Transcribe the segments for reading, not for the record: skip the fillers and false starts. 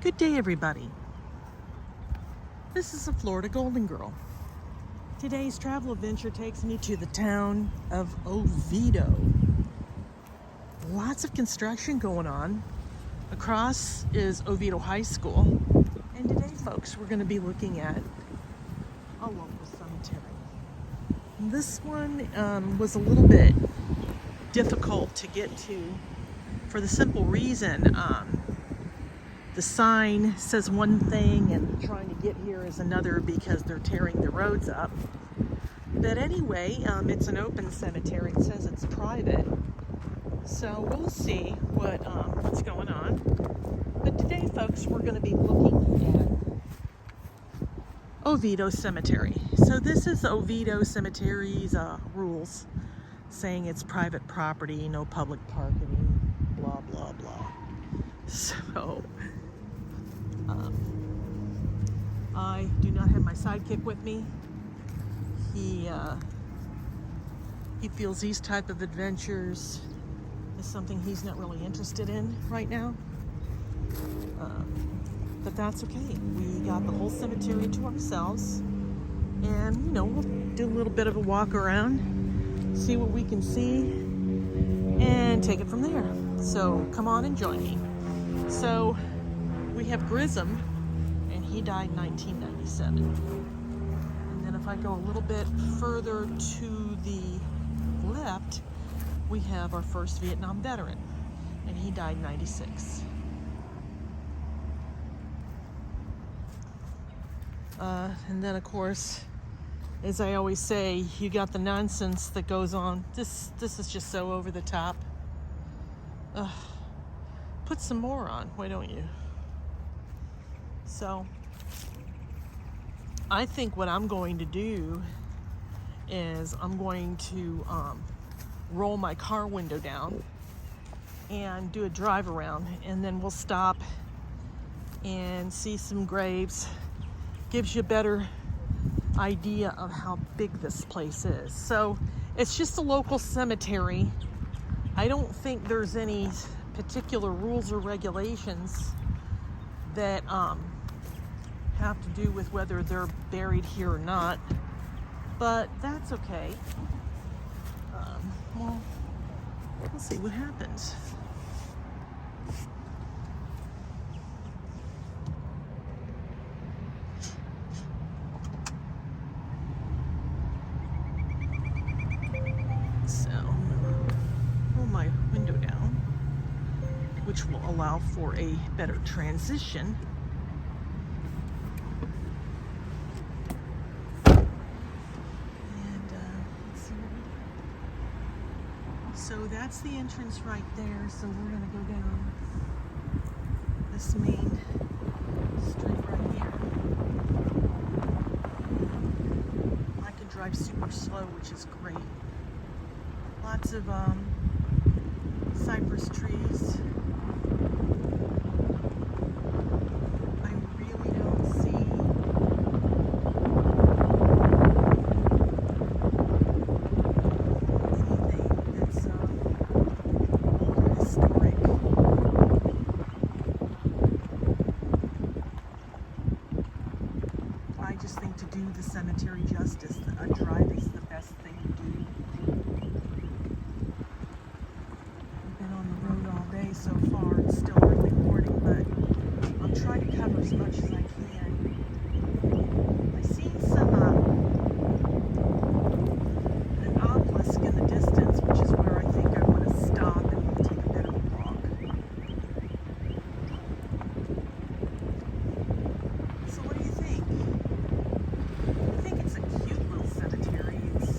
Good day, everybody. This is a Florida Golden Girl. Today's travel adventure takes me to the town of Oviedo. Lots of construction going on. Across is Oviedo High School. And today, folks, we're going to be looking at a local cemetery. This one was a little bit difficult to get to for the simple reason the sign says one thing and trying to get here is another because they're tearing the roads up. But anyway, it's an open cemetery. It says it's private. So we'll see what's going on. But today, folks, we're going to be looking at Oviedo Cemetery. So this is Oviedo Cemetery's rules, saying it's private property, no public parking, blah, blah, blah. So I do not have my sidekick with me. He feels these type of adventures is something he's not really interested in right now. But that's okay. We got the whole cemetery to ourselves. And, we'll do a little bit of a walk around, see what we can see, and take it from there. So come on and join me. So we have Grissom, and he died in 1997. And then if I go a little bit further to the left, we have our first Vietnam veteran, and he died in 96. And then, of course, as I always say, you got the nonsense that goes on. This is just so over the top. Put some more on, why don't you? So, I think what I'm going to do is I'm going to roll my car window down and do a drive around, and then we'll stop and see some graves. Gives you a better idea of how big this place is. So it's just a local cemetery. I don't think there's any particular rules or regulations that have to do with whether they're buried here or not, but that's okay. Well, we'll see what happens. So I'm gonna roll my window down, which will allow for a better transition. So that's the entrance right there. So we're gonna go down this main street right here. I can drive super slow, which is great. Lots of cypress trees. I really don't see I just think to do the cemetery justice, a drive is the best thing to do. I've been on the road all day so far. It's still early morning, but I'm trying to cover as much as I can. I see an obelisk in the distance, which is where I think I want to stop and take a bit of a walk. So what do you think? I think it's a cute little cemetery. It's,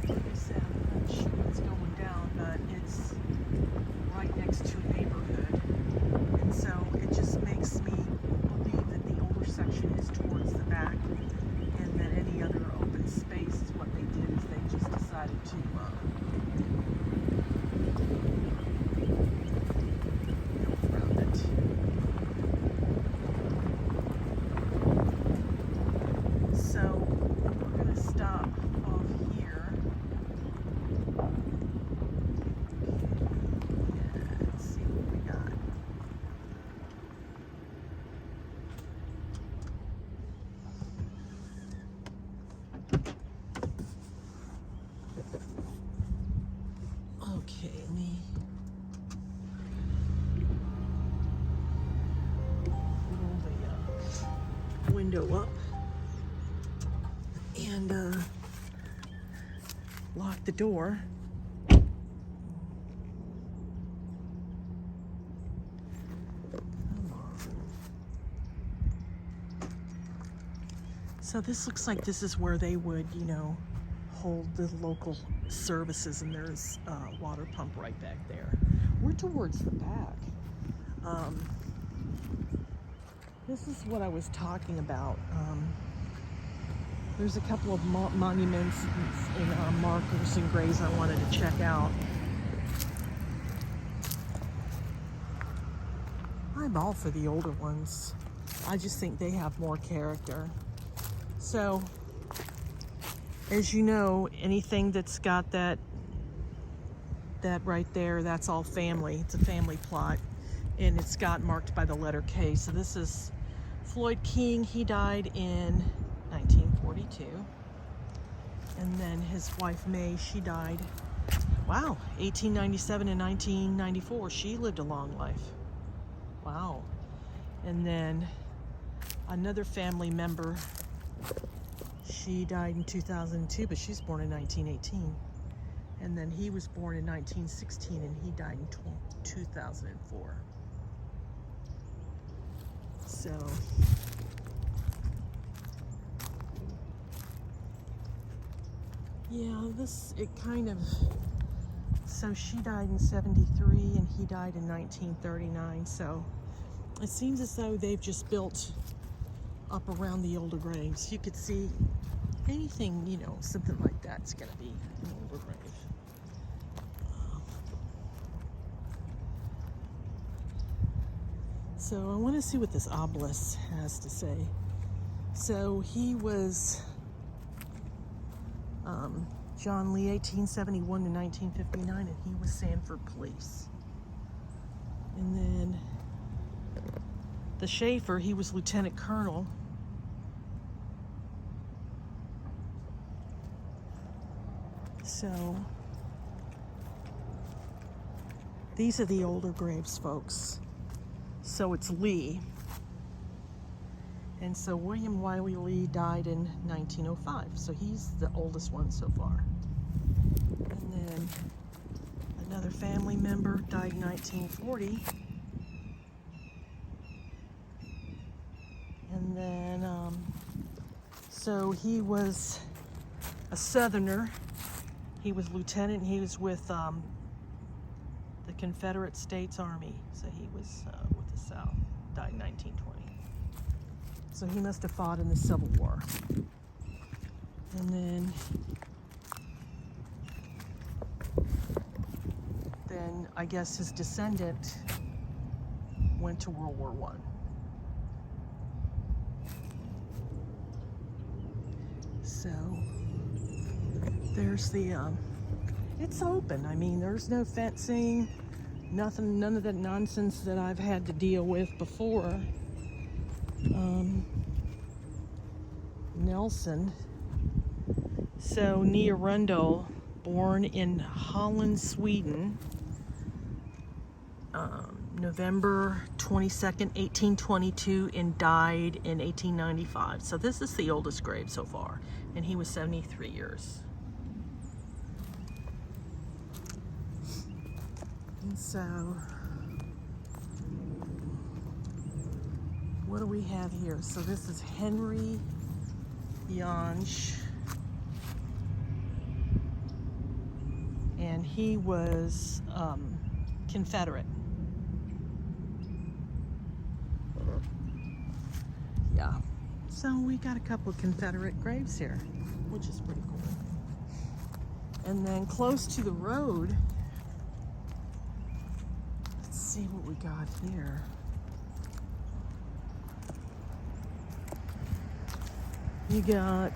like I said, I'm not sure what's going down, but it's right next to a neighborhood. And so it just makes me window up and lock the door. Come on. So this looks like this is where they would, you know, hold the local services, and there's a water pump right back there. We're towards the back. This is what I was talking about. There's a couple of monuments and markers and graves I wanted to check out. I'm all for the older ones. I just think they have more character. So, as you know, anything that's got that right there, that's all family. It's a family plot, and it's got marked by the letter K. So this is Floyd King. He died in 1942. And then his wife May, she died, wow, 1897 and 1994. She lived a long life. Wow. And then another family member, she died in 2002, but she's born in 1918. And then he was born in 1916 and he died in 2004. So, yeah, it kind of, so she died in 73 and he died in 1939. So it seems as though they've just built up around the older graves. You could see anything, you know, something like that's gonna be an older grave. So I want to see what this obelisk has to say. So he was John Lee, 1871 to 1959, and he was Sanford Police. And then the Schaefer, he was Lieutenant Colonel. So these are the older graves, folks. So it's Lee. And so William Wiley Lee died in 1905. So he's the oldest one so far. And then another family member died in 1940. And then, so he was a Southerner. He was lieutenant. He was with the Confederate States Army. So he was with the South. Died in 1920. So he must have fought in the Civil War. And then I guess his descendant went to World War I. So there's the, it's open. I mean, there's no fencing, nothing, none of that nonsense that I've had to deal with before. Nelson. So Nia Rundle, born in Holland, Sweden, November 22nd, 1822, and died in 1895. So this is the oldest grave so far, and he was 73 years. And so, what do we have here? So this is Henry Yonge, and he was Confederate. Yeah, so we got a couple of Confederate graves here, which is pretty cool. And then close to the road, let's see what we got here. You got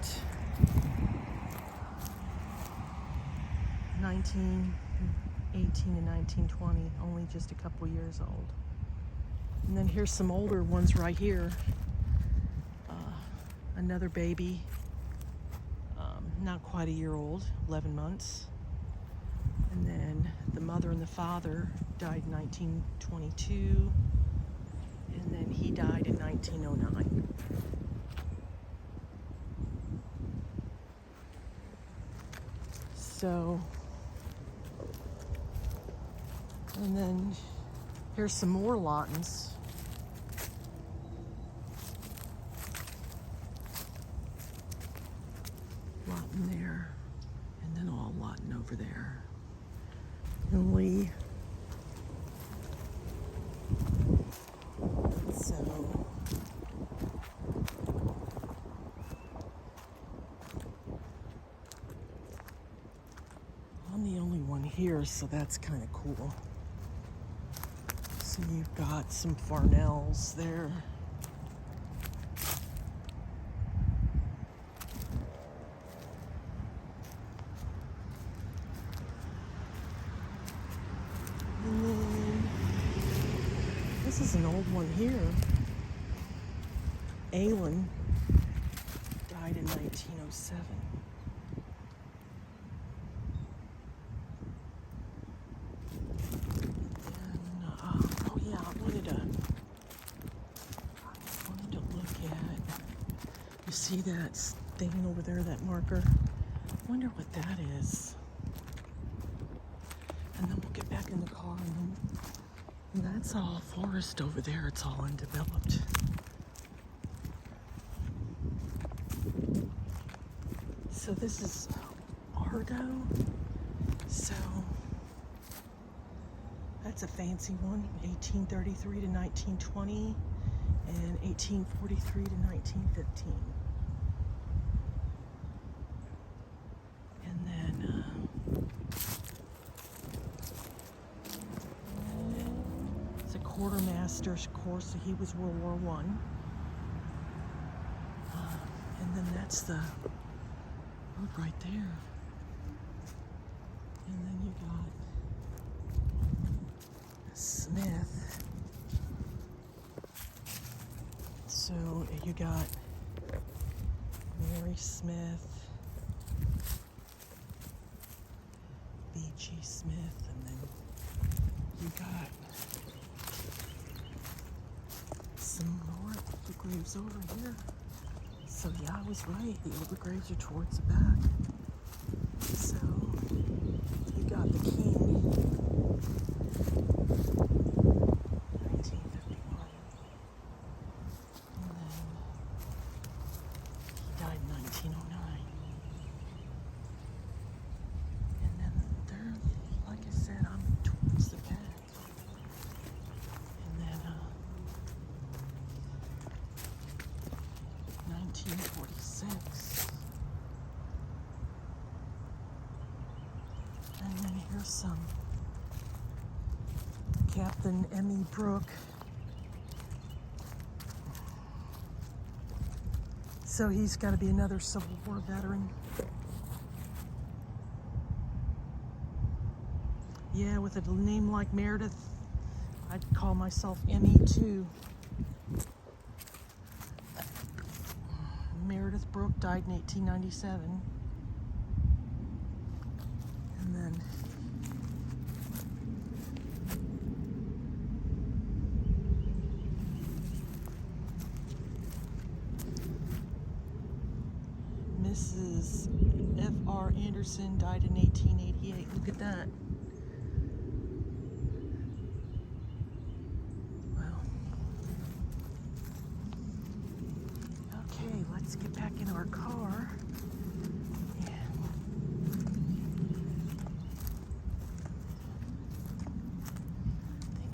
1918 and 1920, only just a couple years old. And then here's some older ones right here. Another baby, not quite a year old, 11 months. And then the mother and the father died in 1922, and then he died in 1909. So, and then here's some more Lawtons. Lawton there, and then all Lawton over there. And Lee. So, I'm the only one here, so that's kind of cool. So you've got some Farnells there. And then this is an old one here. Alan died in 1907. Oh yeah, I wanted to look at. You see that thing over there, that marker? I wonder what that is. And then we'll get back in the car, and that's all forest over there. It's all undeveloped. So this is Ardo. So that's a fancy one, 1833 to 1920 and 1843 to 1915. And then it's a quartermaster's course, so he was World War One. And then that's the road right there. And then you got Smith. So you got Mary Smith, B.G. Smith, and then you got some more graves over here. So yeah, I was right. The older graves are towards the back. So you got the king, 1951, and then he died in 1909. And then there, like I said, I'm towards the back. And then 1946. And then here's some Captain Emmy Brooke. So he's got to be another Civil War veteran. Yeah, with a name like Meredith, I'd call myself Emmy too. Meredith Brooke died in 1897. And then Mrs. F.R. Anderson died in 1888. Look at that. Wow. Okay, let's get back in our car.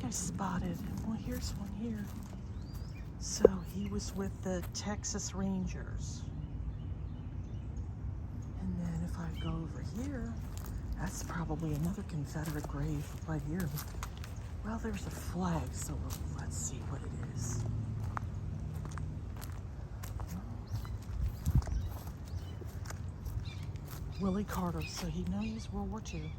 I spotted, well, here's one here. So he was with the Texas Rangers. And then if I go over here, that's probably another Confederate grave right here. Well, there's a flag, so let's see what it is. Willie Carter, so he knows World War II.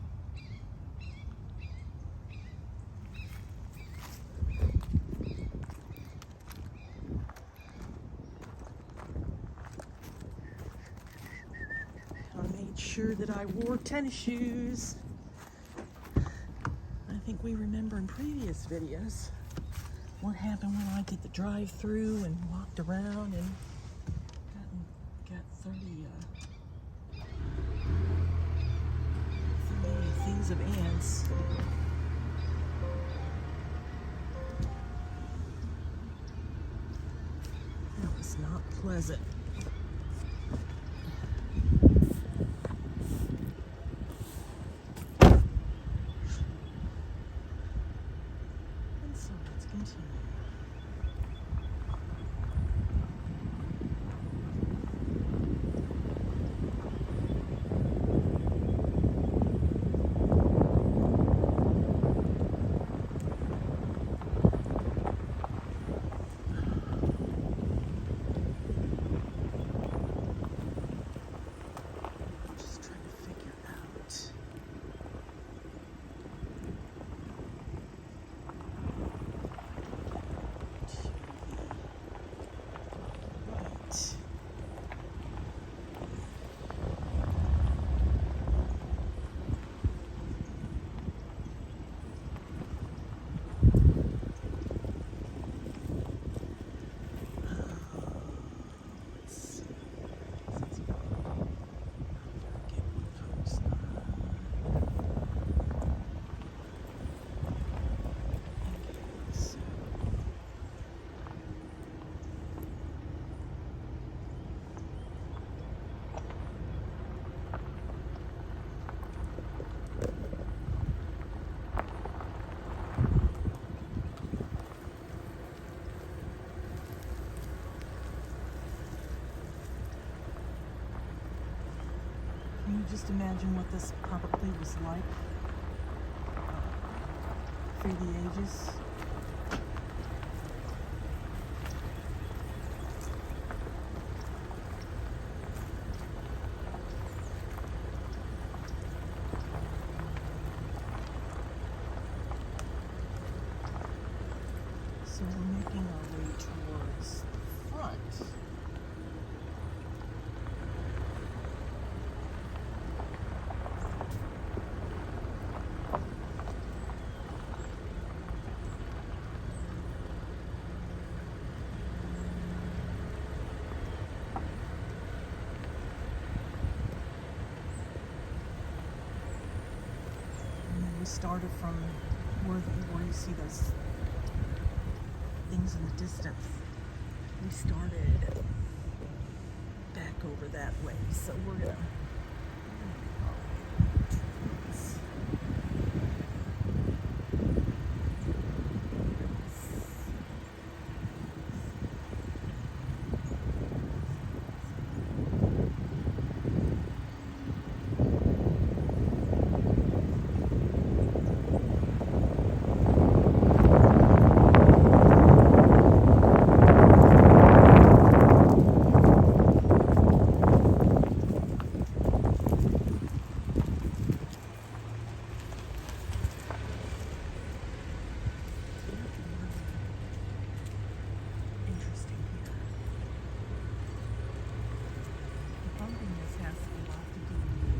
Sure that I wore tennis shoes. I think we remember in previous videos what happened when I did the drive-through and walked around and got 30 stings of ants. That was not pleasant. And so let's continue. Just trying to figure out. Right. Let's see. Since I forget what folks so can you just imagine what this probably was like through the ages? So we're making our way towards the front. And then we started from where you see those things in the distance. We started back over that way, so we're gonna. Interesting here. The bumpiness has a lot to do with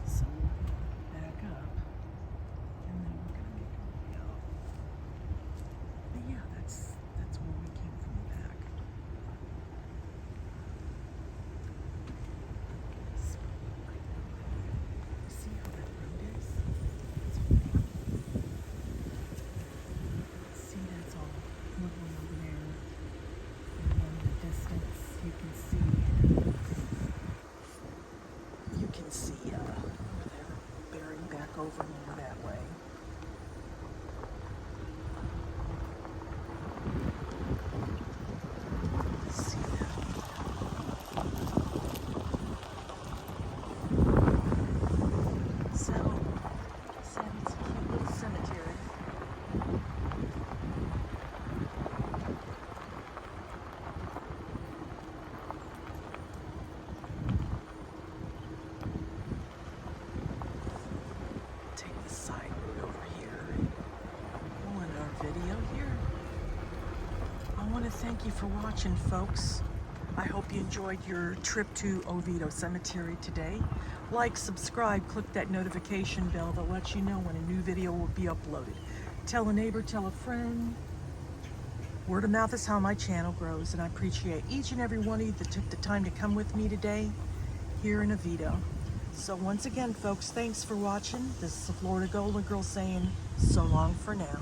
so back up, and then we're gonna make our way out. But yeah, that's where we came from the back. See how that road is? See, that's all lovely over there. And then in the distance, you can see over there, bearing back over more that way. See that? So, said it's a cute little cemetery. Take the side road over here. We'll end our video here. I want to thank you for watching, folks. I hope you enjoyed your trip to Oviedo Cemetery today. Like, subscribe, click that notification bell that lets you know when a new video will be uploaded. Tell a neighbor, tell a friend. Word of mouth is how my channel grows, and I appreciate each and every one of you that took the time to come with me today here in Oviedo. So once again, folks, thanks for watching. This is the Florida Golden Girl saying so long for now.